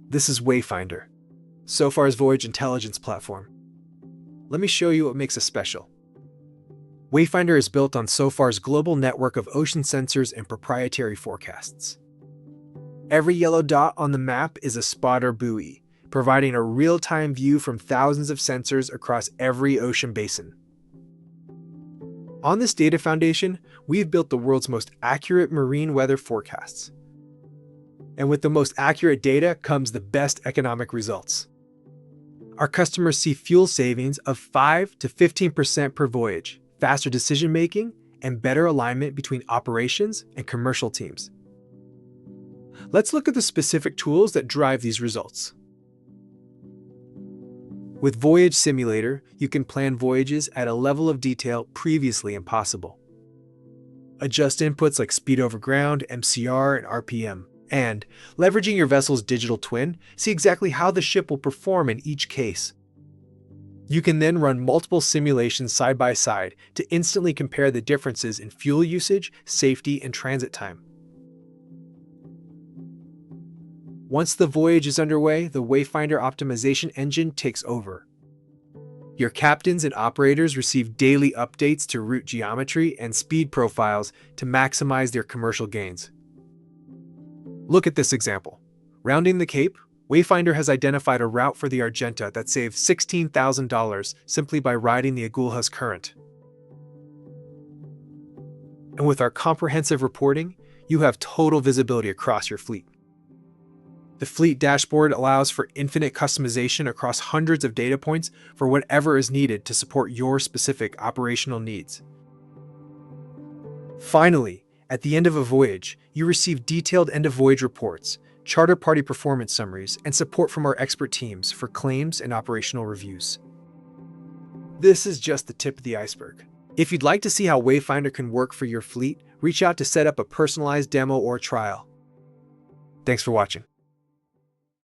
This is Wayfinder, Sofar's voyage intelligence platform. Let me show you what makes it special. Wayfinder is built on Sofar's global network of ocean sensors and proprietary forecasts. Every yellow dot on the map is a spotter buoy, providing a real-time view from thousands of sensors across every ocean basin. On this data foundation, we've built the world's most accurate marine weather forecasts. And with the most accurate data comes the best economic results. Our customers see fuel savings of 5 to 15% per voyage, faster decision-making, and better alignment between operations and commercial teams. Let's look at the specific tools that drive these results. With Voyage Simulator, you can plan voyages at a level of detail previously impossible. Adjust inputs like speed over ground, MCR, and RPM. And, leveraging your vessel's digital twin, see exactly how the ship will perform in each case. You can then run multiple simulations side by side to instantly compare the differences in fuel usage, safety, and transit time. Once the voyage is underway, the Wayfinder optimization engine takes over. Your captains and operators receive daily updates to route geometry and speed profiles to maximize their commercial gains. Look at this example. Rounding the Cape, Wayfinder has identified a route for the Argenta that saves $16,000 simply by riding the Agulhas current. And with our comprehensive reporting, you have total visibility across your fleet. The fleet dashboard allows for infinite customization across hundreds of data points for whatever is needed to support your specific operational needs. Finally, at the end of a voyage, you receive detailed end-of-voyage reports, charter party performance summaries, and support from our expert teams for claims and operational reviews. This is just the tip of the iceberg. If you'd like to see how Wayfinder can work for your fleet, reach out to set up a personalized demo or trial. Thanks for watching.